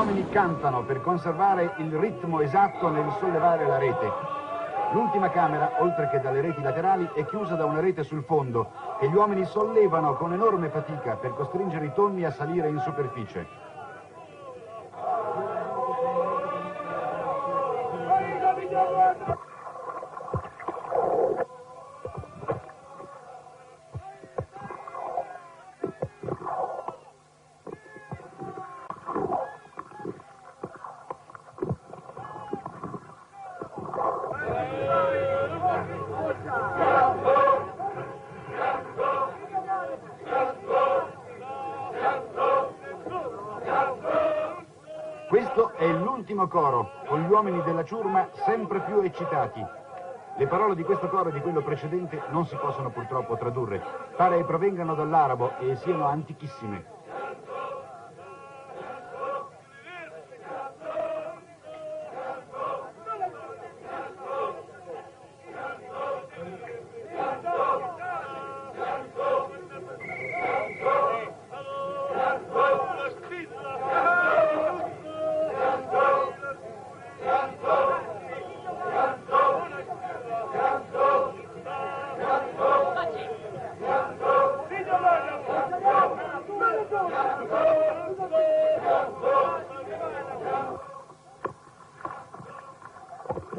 uomini cantano per conservare il ritmo esatto nel sollevare la rete. L'ultima camera, oltre che dalle reti laterali, è chiusa da una rete sul fondo che gli uomini sollevano con enorme fatica per costringere i tonni a salire in superficie. Questo è l'ultimo coro, con gli uomini della ciurma sempre più eccitati. Le parole di questo coro e di quello precedente non si possono purtroppo tradurre. Pare provengano dall'arabo e siano antichissime.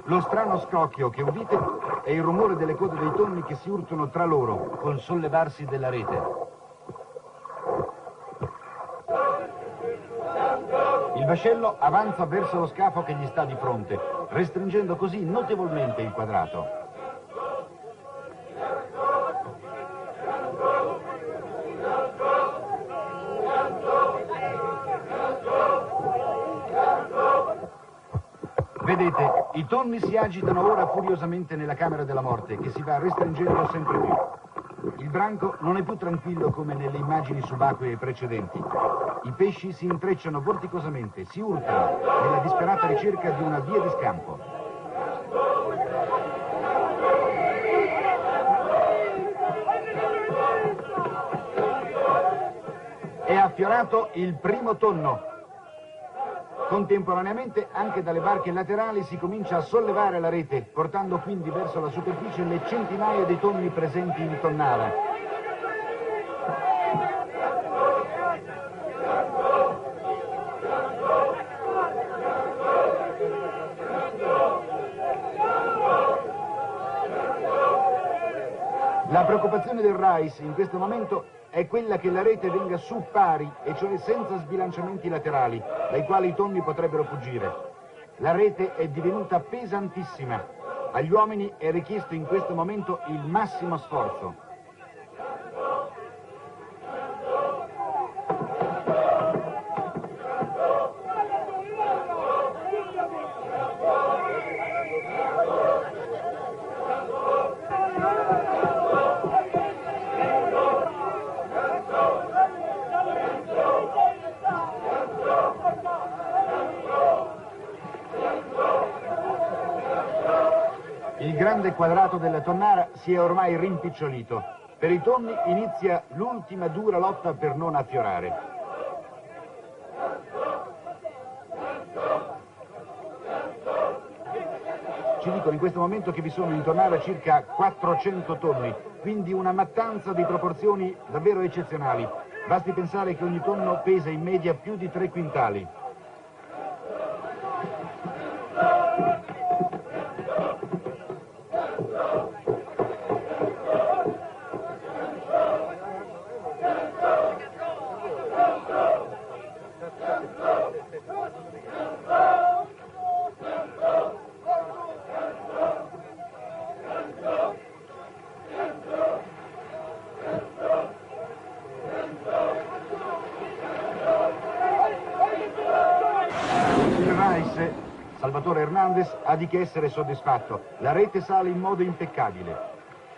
Lo strano scrocchio che udite è il rumore delle code dei tonni che si urtano tra loro col sollevarsi della rete. Il vascello avanza verso lo scafo che gli sta di fronte, restringendo così notevolmente il quadrato. Vedete, i tonni si agitano ora furiosamente nella camera della morte, che si va restringendo sempre più. Il branco non è più tranquillo come nelle immagini subacquee precedenti. I pesci si intrecciano vorticosamente, si urtano, nella disperata ricerca di una via di scampo. È affiorato il primo tonno. Contemporaneamente anche dalle barche laterali si comincia a sollevare la rete, portando quindi verso la superficie le centinaia di tonni presenti in tonnara. La preoccupazione del Rais in questo momento è quella che la rete venga su pari, e cioè senza sbilanciamenti laterali, dai quali i tonni potrebbero fuggire. La rete è divenuta pesantissima. Agli uomini è richiesto in questo momento il massimo sforzo. Il grande quadrato della tonnara si è ormai rimpicciolito. Per i tonni inizia l'ultima dura lotta per non affiorare. Ci dicono in questo momento che vi sono in tonnara circa 400 tonni, quindi una mattanza di proporzioni davvero eccezionali. Basti pensare che ogni tonno pesa in media più di 3 quintali. Salvatore Hernandez ha di che essere soddisfatto. La rete sale in modo impeccabile.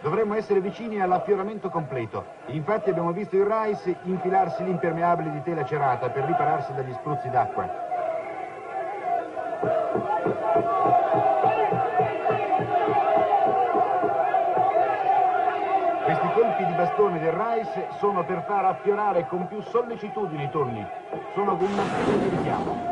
Dovremmo essere vicini all'affioramento completo. Infatti abbiamo visto il Rais infilarsi l'impermeabile di tela cerata per ripararsi dagli spruzzi d'acqua. Questi colpi di bastone del Rais sono per far affiorare con più sollecitudine i tonni. sono con una specie di richiamo.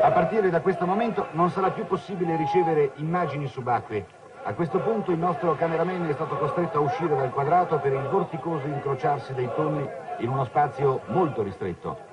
A partire da questo momento non sarà più possibile ricevere immagini subacquee. A questo punto il nostro cameraman è stato costretto a uscire dal quadrato per il vorticoso incrociarsi dei tonni in uno spazio molto ristretto.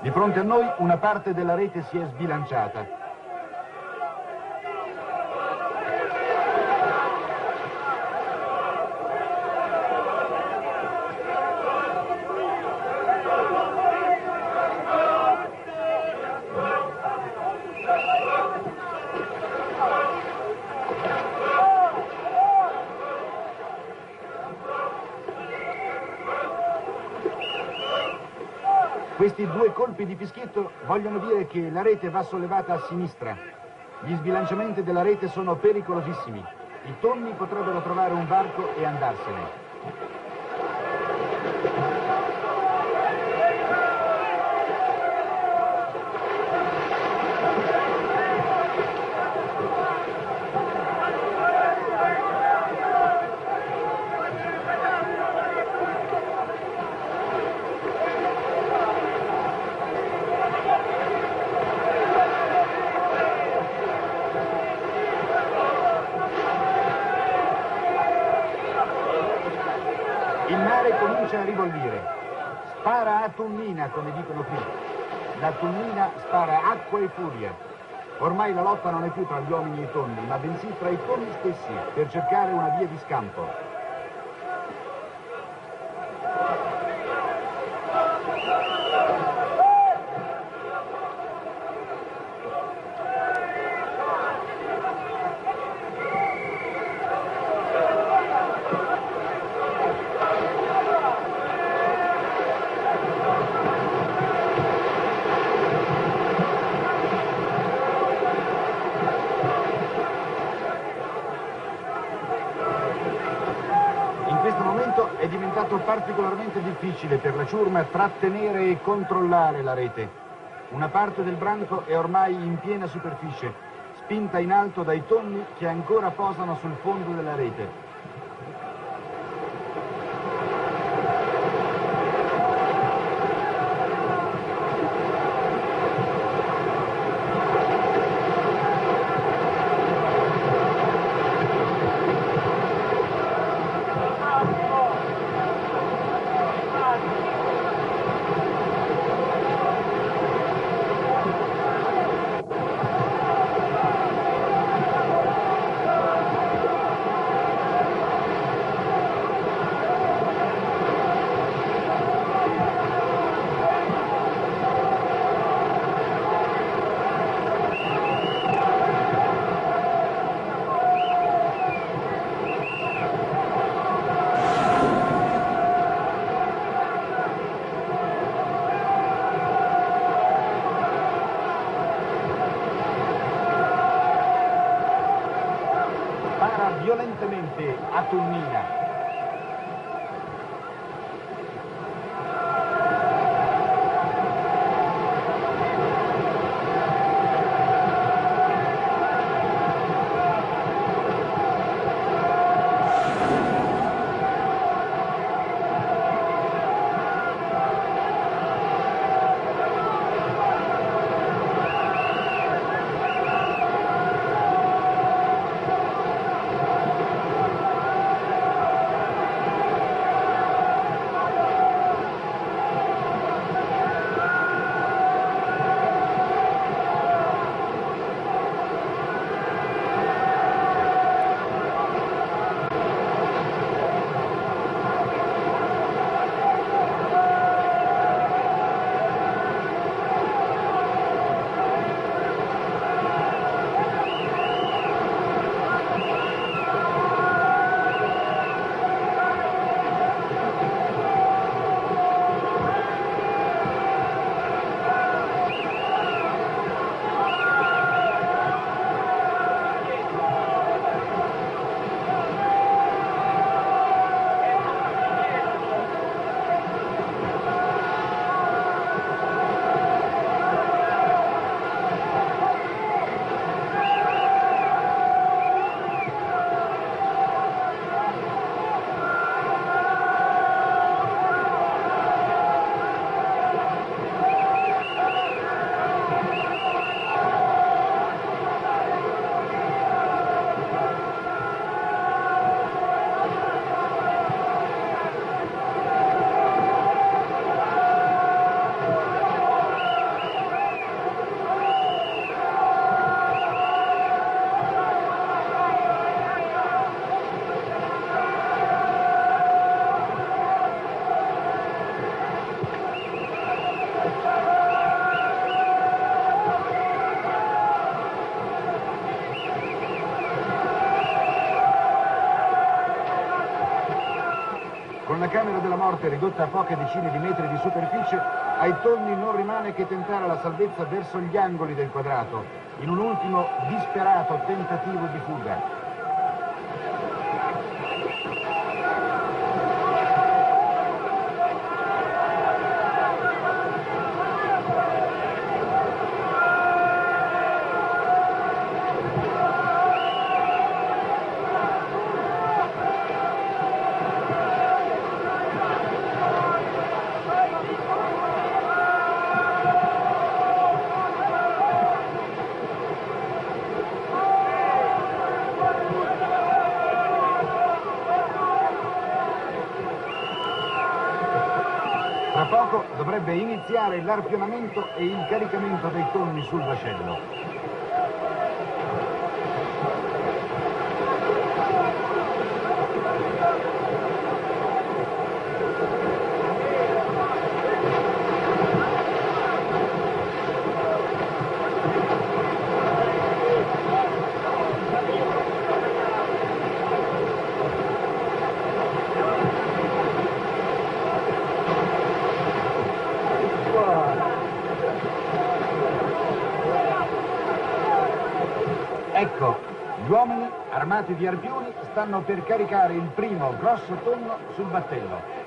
Di fronte a noi una parte della rete si è sbilanciata. Questi due colpi di fischietto vogliono dire che la rete va sollevata a sinistra. Gli sbilanciamenti della rete sono pericolosissimi. I tonni potrebbero trovare un varco e andarsene. Il mare comincia a ribollire. Spara a tonnina, come dicono qui. La tonnina spara acqua e furia. Ormai la lotta non è più tra gli uomini e i tonni, ma bensì tra i tonni stessi, per cercare una via di scampo. È diventato particolarmente difficile per la ciurma trattenere e controllare la rete. Una parte del branco è ormai in piena superficie, spinta in alto dai tonni che ancora posano sul fondo della rete. Violentemente a tonnina. botte ridotta a poche decine di metri di superficie, ai tonni non rimane che tentare la salvezza verso gli angoli del quadrato, in un ultimo disperato tentativo di fuga. Tra poco dovrebbe iniziare l'arpionamento e il caricamento dei tonni sul vascello. Ecco, gli uomini armati di arpioni stanno per caricare il primo grosso tonno sul battello.